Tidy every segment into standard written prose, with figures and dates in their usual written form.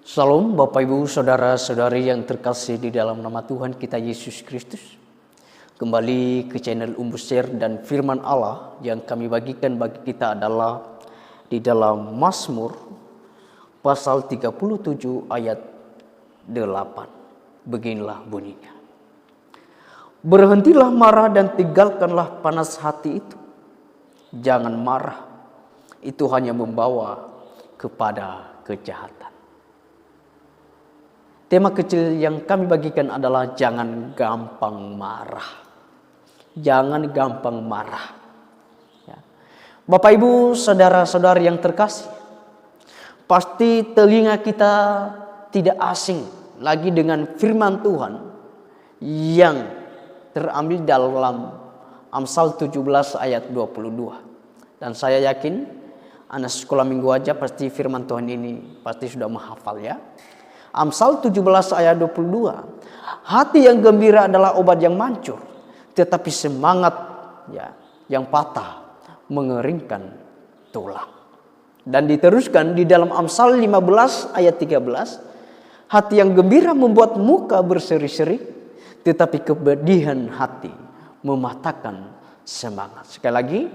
Salam Bapak Ibu Saudara-saudari yang terkasih di dalam nama Tuhan kita Yesus Kristus. Kembali ke channel Umbusir dan firman Allah yang kami bagikan bagi kita adalah di dalam Mazmur pasal 37 ayat 8. Beginilah bunyinya. Berhentilah marah dan tinggalkanlah panas hati itu. Jangan marah, itu hanya membawa kepada kejahatan. Tema kecil yang kami bagikan adalah jangan gampang marah. Jangan gampang marah. Ya. Bapak Ibu saudara-saudari yang terkasih, pasti telinga kita tidak asing lagi dengan firman Tuhan yang terambil dalam Amsal 17 ayat 22. Dan saya yakin anak sekolah minggu aja pasti firman Tuhan ini pasti sudah menghafal ya. Amsal 17 ayat 22. Hati yang gembira adalah obat yang mancur, tetapi semangat yang patah mengeringkan tulang. Dan diteruskan di dalam Amsal 15 ayat 13. Hati yang gembira membuat muka berseri-seri, tetapi kepedihan hati mematahkan semangat. Sekali lagi,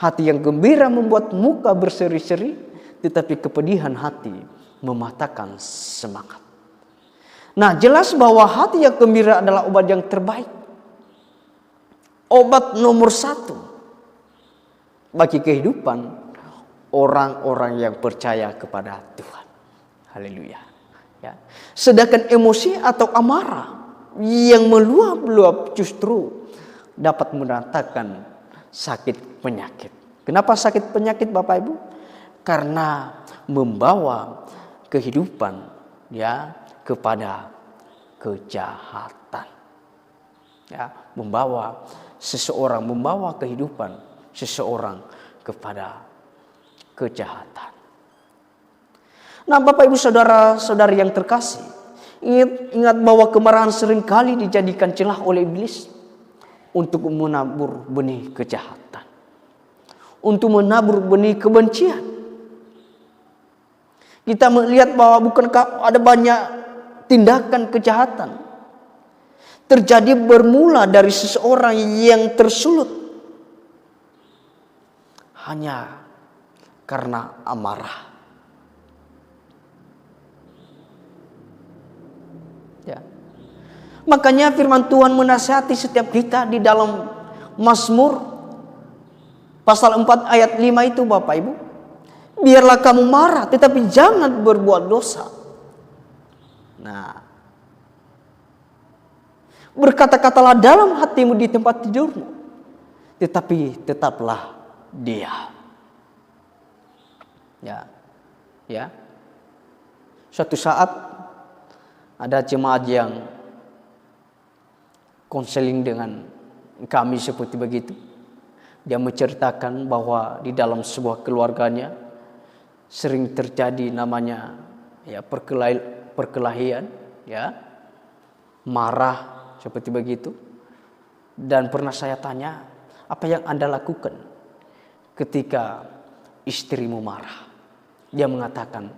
hati yang gembira membuat muka berseri-seri, tetapi kepedihan hati mematahkan semangat. Nah, jelas bahwa hati yang gembira adalah obat yang terbaik. Obat nomor 1 bagi kehidupan orang-orang yang percaya kepada Tuhan. Haleluya. Ya. Sedangkan emosi atau amarah yang meluap-luap justru dapat mendatangkan sakit penyakit. Kenapa sakit penyakit Bapak Ibu? Karena membawa kehidupan kepada kejahatan. Ya, membawa kehidupan seseorang kepada kejahatan. Nah, Bapak Ibu saudara-saudari yang terkasih, ingat bahwa kemarahan seringkali dijadikan celah oleh iblis untuk menabur benih kejahatan, untuk menabur benih kebencian. Kita melihat bahwa bukankah ada banyak tindakan kejahatan terjadi bermula dari seseorang yang tersulut hanya karena amarah. Ya. Makanya firman Tuhan menasihati setiap kita di dalam Mazmur pasal 4 ayat 5 itu Bapak Ibu. Biarlah kamu marah, tetapi jangan berbuat dosa. Nah, berkata-katalah dalam hatimu di tempat tidurmu, tetapi tetaplah diam. Ya. Suatu saat ada jemaat yang konseling dengan kami seperti begitu. Dia menceritakan bahwa di dalam sebuah keluarganya sering terjadi namanya perkelahian, marah seperti begitu. Dan pernah saya tanya, apa yang Anda lakukan ketika istrimu marah? Dia mengatakan,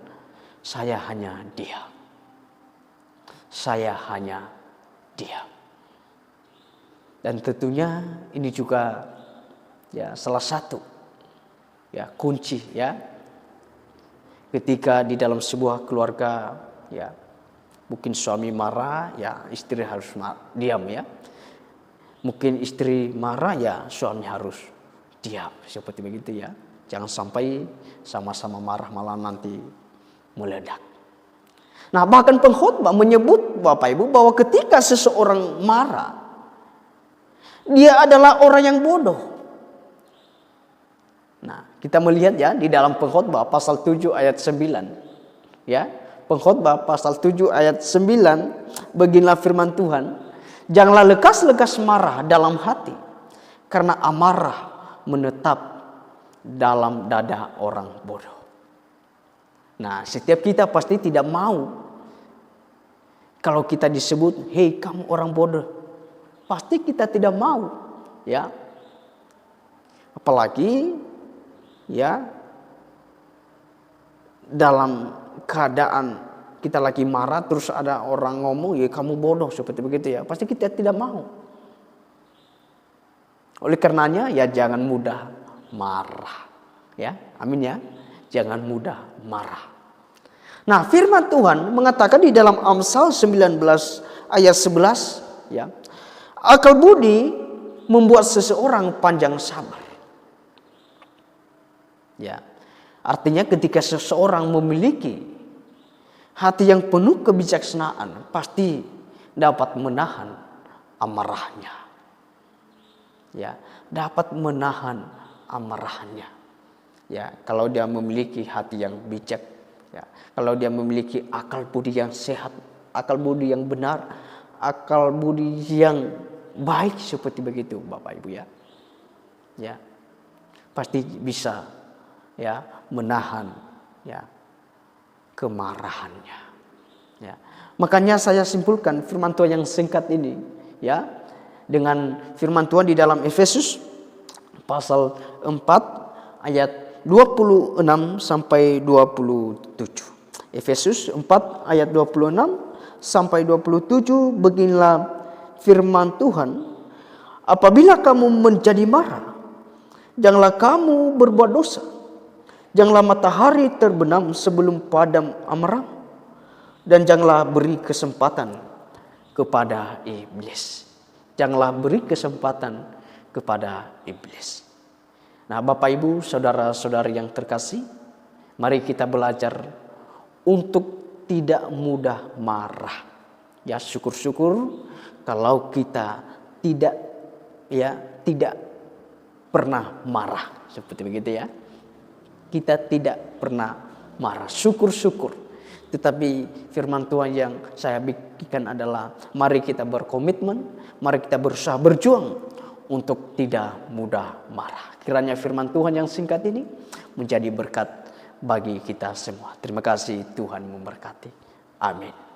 saya hanya diam. Saya hanya diam. Dan tentunya ini juga salah satu kunci ketika di dalam sebuah keluarga mungkin suami marah istri harus diam ya. Mungkin istri marah suami harus diam seperti begitu ya. Jangan sampai sama-sama marah malah nanti meledak. Nah, bahkan pengkhotbah menyebut Bapak Ibu bahwa ketika seseorang marah dia adalah orang yang bodoh. Nah, kita melihat di dalam Pengkhotbah pasal 7 ayat 9. Pengkhotbah pasal 7 ayat 9, beginilah firman Tuhan, janganlah lekas-lekas marah dalam hati, karena amarah menetap dalam dada orang bodoh. Nah, setiap kita pasti tidak mau kalau kita disebut, hei kamu orang bodoh. Pasti kita tidak mau, apalagi dalam keadaan kita lagi marah terus ada orang ngomong, ya kamu bodoh seperti begitu ya. Pasti kita tidak mau. Oleh karenanya ya jangan mudah marah. Ya, amin ya. Jangan mudah marah. Nah, firman Tuhan mengatakan di dalam Amsal 19 ayat 11 ya. Akal budi membuat seseorang panjang sabar. Ya. Artinya ketika seseorang memiliki hati yang penuh kebijaksanaan, pasti dapat menahan amarahnya. Ya, dapat menahan amarahnya. Ya, kalau dia memiliki hati yang bijak, ya, kalau dia memiliki akal budi yang sehat, akal budi yang benar, akal budi yang baik seperti begitu, Bapak Ibu ya. Ya. Pasti bisa ya menahan ya kemarahannya. Ya. Makanya saya simpulkan firman Tuhan yang singkat ini ya dengan firman Tuhan di dalam Efesus pasal 4 ayat 26 sampai 27. Efesus 4 ayat 26 sampai 27, beginilah firman Tuhan. Apabila kamu menjadi marah, janganlah kamu berbuat dosa. Janganlah matahari terbenam sebelum padam amarah, dan janganlah beri kesempatan kepada iblis. Janganlah beri kesempatan kepada iblis. Nah, Bapak Ibu, saudara-saudari yang terkasih, mari kita belajar untuk tidak mudah marah. Ya, syukur-syukur kalau kita tidak pernah marah, seperti begitu ya. Kita tidak pernah marah, syukur-syukur. Tetapi firman Tuhan yang saya bikin adalah mari kita berkomitmen, mari kita berusaha berjuang untuk tidak mudah marah. Kiranya firman Tuhan yang singkat ini menjadi berkat bagi kita semua. Terima kasih, Tuhan memberkati. Amin.